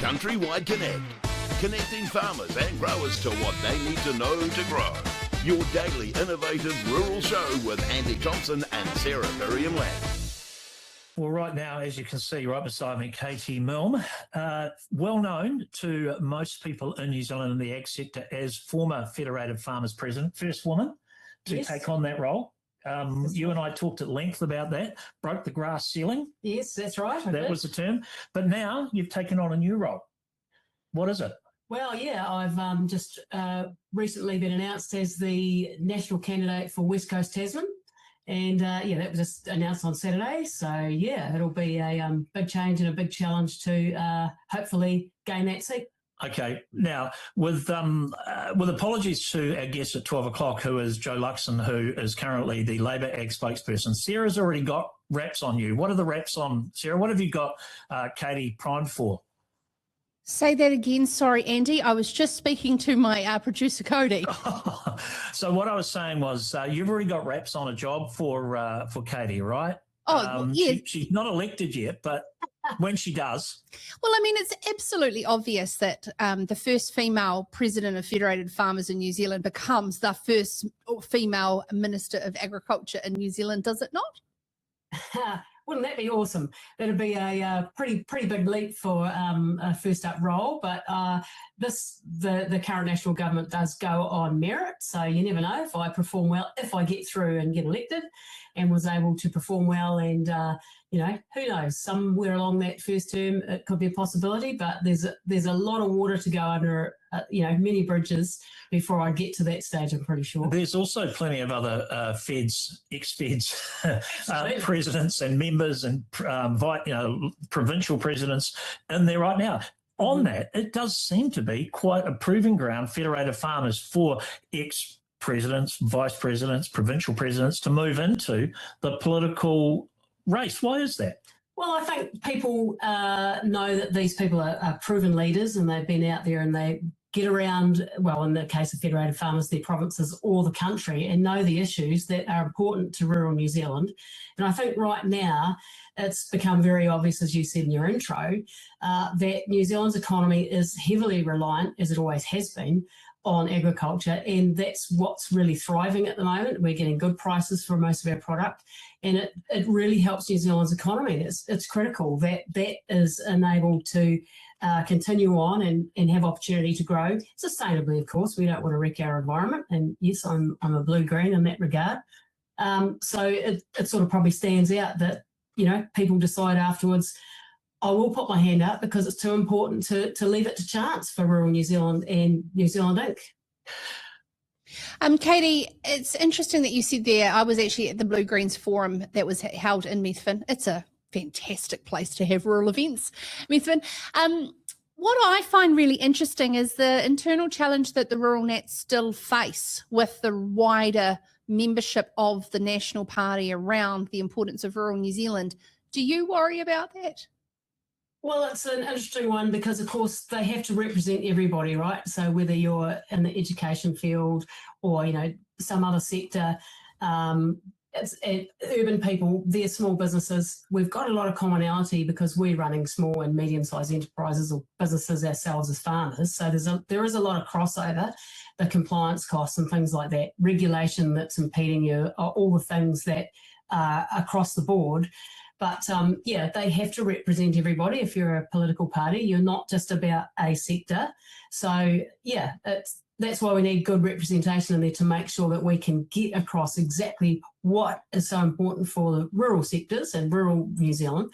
CountryWide CONNECT, connecting farmers and growers to what they need to know to grow. Your daily innovative rural show with Andy Thompson and Sarah Perriam-Lampp. Well, right now, as you can see right beside me, Katie Milne, well known to most people in New Zealand in the ag sector as former Federated Farmers president, first woman to take on that role. You and I talked at length about that, broke the glass ceiling. Yes, that's right. That was the term. But now you've taken on a new role. What is it? Well, yeah, I've just recently been announced as the national candidate for West Coast Tasman. And yeah, that was just announced on Saturday. So yeah, it'll be a big change and a big challenge to hopefully gain that seat. Okay. Now, with apologies to our guest at 12 o'clock, who is Joe Luxon, who is currently the Labor Ag spokesperson, Sarah's already got wraps on you. What are the wraps on, Sarah? What have you got Katie primed for? Say that again. Sorry, Andy. I was just speaking to my producer, Cody. So what I was saying was you've already got wraps on a job for Katie, right? Oh, yeah. She's not elected yet, but when she does. Well, I mean, it's absolutely obvious that the first female president of Federated Farmers in New Zealand becomes the first female Minister of Agriculture in New Zealand, does it not? Wouldn't that be awesome? That'd be a pretty big leap for a first up role. But the current national government does go on merit, so you never know. If I perform well, if I get through and get elected, and was able to perform well, and you know, who knows? Somewhere along that first term, it could be a possibility. But there's a lot of water to go under, you know, many bridges before I get to that stage, I'm pretty sure. There's also plenty of other ex-feds presidents and members and provincial presidents in there right now. On that, it does seem to be quite a proving ground, Federated Farmers, for ex-presidents, vice presidents, provincial presidents to move into the political race. Why is that? Well, I think people know that these people are proven leaders, and they've been out there and they get around, well, in the case of Federated Farmers, their provinces or the country, and know the issues that are important to rural New Zealand. And I think right now it's become very obvious, as you said in your intro, that New Zealand's economy is heavily reliant, as it always has been, on agriculture, and that's what's really thriving at the moment. We're getting good prices for most of our product, and it really helps New Zealand's economy. It's critical that that is enabled to continue on and have opportunity to grow sustainably. Of course, we don't want to wreck our environment, and yes, I'm a blue-green in that regard. So it sort of probably stands out that, you know, people decide afterwards, I will put my hand up because it's too important to leave it to chance for rural New Zealand and New Zealand Inc. Katie, it's interesting that you said there, I was actually at the Blue Greens Forum that was held in Methven. It's a fantastic place to have rural events, Methven. What I find really interesting is the internal challenge that the rural Nats still face with the wider membership of the National Party around the importance of rural New Zealand. Do you worry about that? Well, it's an interesting one because, of course, they have to represent everybody, right? So whether you're in the education field or, you know, some other sector, it's urban people, they're small businesses. We've got a lot of commonality because we're running small and medium-sized enterprises or businesses ourselves as farmers. So there is a lot of crossover, the compliance costs and things like that, regulation that's impeding you, all the things that are across the board. But yeah, they have to represent everybody. If you're a political party, you're not just about a sector. So yeah, that's why we need good representation in there to make sure that we can get across exactly what is so important for the rural sectors and rural New Zealand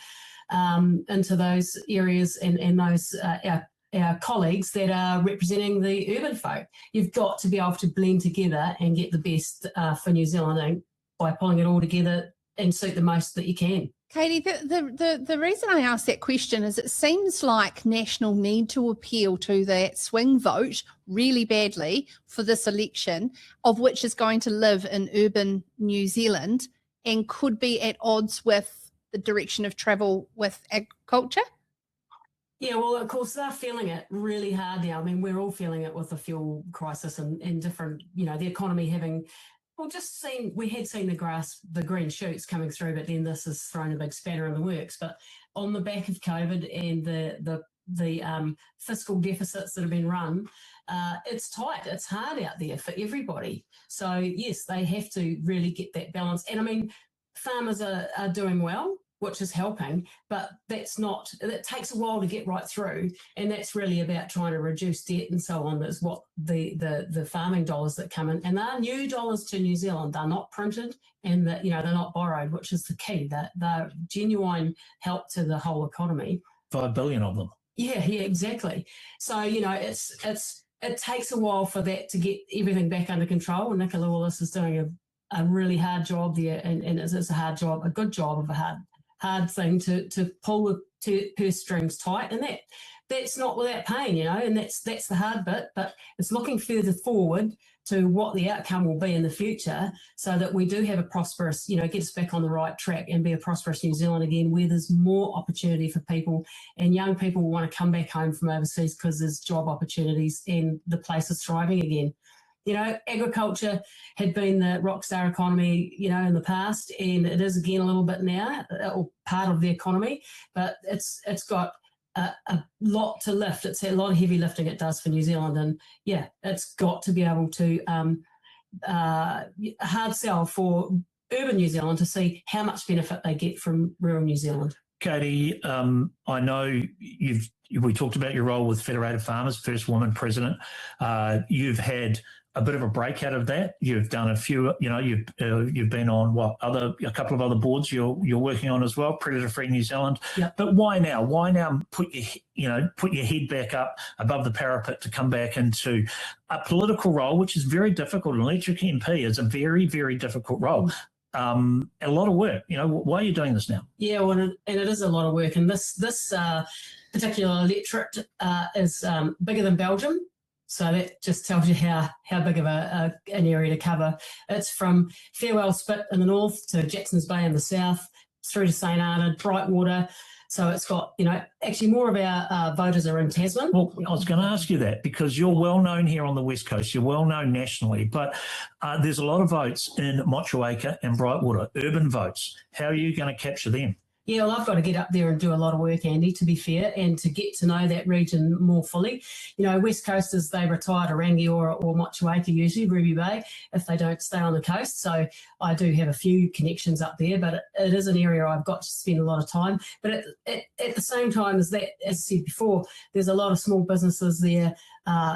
into those areas and those our colleagues that are representing the urban folk. You've got to be able to blend together and get the best for New Zealand by pulling it all together and suit the most that you can. Katie, the reason I asked that question is it seems like National need to appeal to that swing vote really badly for this election, of which is going to live in urban New Zealand and could be at odds with the direction of travel with agriculture. Yeah, well, of course, they're feeling it really hard now. I mean, we're all feeling it with the fuel crisis and different, you know, the economy having Well, we had seen the green shoots coming through, but then this has thrown a big spanner in the works. But on the back of COVID and the fiscal deficits that have been run, it's tight. It's hard out there for everybody. So yes, they have to really get that balance. And I mean, farmers are doing well, which is helping, but it takes a while to get right through. And that's really about trying to reduce debt and so on. That's what the farming dollars that come in, and they're new dollars to New Zealand. They're not printed, and they're not borrowed, which is the key. They're genuine help to the whole economy. 5 billion of them. Yeah, exactly. So, it takes a while for that to get everything back under control. And Nicola Willis is doing a really hard job there, and it's a hard job, a good job of a hard thing to pull the purse strings tight, and that's not without pain, and that's the hard bit, but it's looking further forward to what the outcome will be in the future, so that we do have a prosperous, get us back on the right track and be a prosperous New Zealand again, where there's more opportunity for people, and young people want to come back home from overseas because there's job opportunities and the place is thriving again. Agriculture had been the rock star economy, in the past, and it is again a little bit now, or part of the economy, but it's got a lot to lift. It's a lot of heavy lifting it does for New Zealand, and yeah, it's got to be able to hard sell for urban New Zealand to see how much benefit they get from rural New Zealand. Katie, I know we talked about your role with Federated Farmers, first woman president. You've had a bit of a break out of that. You've done a few, you've been on a couple of other boards you're working on as well, Predator Free New Zealand. Yep. But why now? Why now put your head back up above the parapet to come back into a political role, which is very difficult? An electric MP is a very, very difficult role. A lot of work. Why are you doing this now? Yeah, well, and it is a lot of work. And this particular electorate is bigger than Belgium. So that just tells you how big of an area to cover. It's from Farewell Spit in the north to Jackson's Bay in the south, through to St Arnaud, Brightwater. So it's got, actually more of our voters are in Tasman. Well, I was going to ask you that because you're well known here on the West Coast. You're well known nationally, but there's a lot of votes in Motueka and Brightwater, urban votes. How are you going to capture them? Yeah, well, I've got to get up there and do a lot of work, Andy, to be fair, and to get to know that region more fully. West Coasters, they retire to Rangiora or Motueka usually, Ruby Bay, if they don't stay on the coast. So I do have a few connections up there, but it is an area I've got to spend a lot of time. But at the same time as that, as I said before, there's a lot of small businesses there.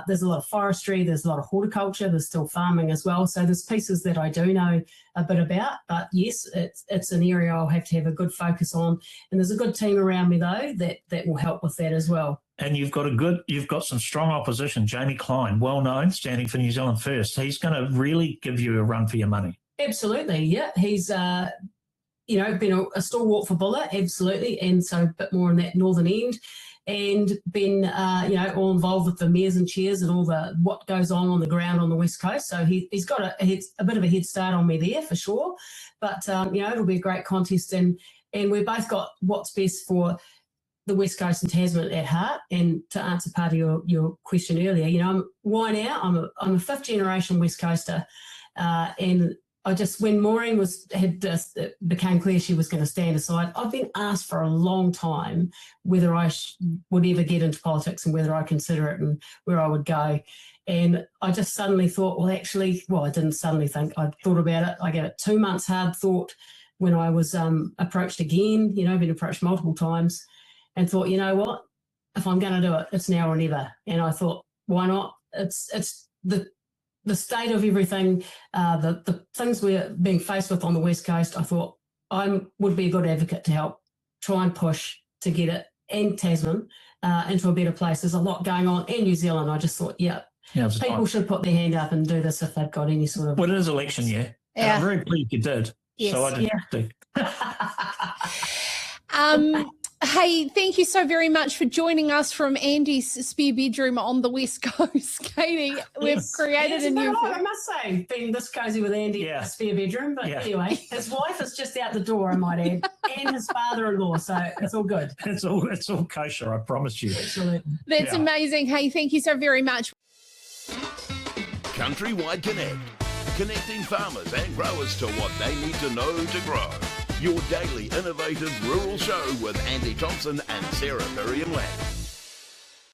There's a lot of forestry, there's a lot of horticulture, there's still farming as well. So there's pieces that I do know a bit about, but yes, it's an area I'll have to have a good focus on. And there's a good team around me though that will help with that as well. And you've got some strong opposition. Jamie Klein, well known, standing for New Zealand First. He's going to really give you a run for your money. Absolutely, yeah. He's been a stalwart for Buller, absolutely, and so a bit more in that northern end. And been, all involved with the mayors and chairs and all what goes on the ground on the West Coast. So he's got a bit of a head start on me there for sure. But, it'll be a great contest. And we've both got what's best for the West Coast and Tasman at heart. And to answer part of your question earlier, why now? I'm a fifth generation West Coaster, and when Maureen it became clear she was going to stand aside, I've been asked for a long time whether I would ever get into politics and whether I consider it and where I would go. And I just suddenly thought, I didn't suddenly think, I thought about it. I gave it 2 months hard thought when I was approached again, been approached multiple times, and thought, you know what, if I'm going to do it, it's now or never. And I thought, why not? It's the state of everything, the things we're being faced with on the West Coast. I thought I would be a good advocate to help try and push to get it and Tasman into a better place. There's a lot going on in New Zealand. I just thought, people should put their hand up and do this if they've got any sort of... Well, it is election year. Yeah. I'm very pleased you did. Yes. So I didn't have to. Hey, thank you so very much for joining us from Andy's spare bedroom on the West Coast, Katie. We've created a new... I must say, being this cozy with Andy in a spare bedroom, but anyway, his wife is just out the door, I might add, and his father-in-law, so it's all good. It's all kosher, I promise you. Absolutely. That's amazing. Hey, thank you so very much. CountryWide Connect, connecting farmers and growers to what they need to know to grow. Your daily innovative rural show with Andy Thompson and Sarah Perriam-Lampp.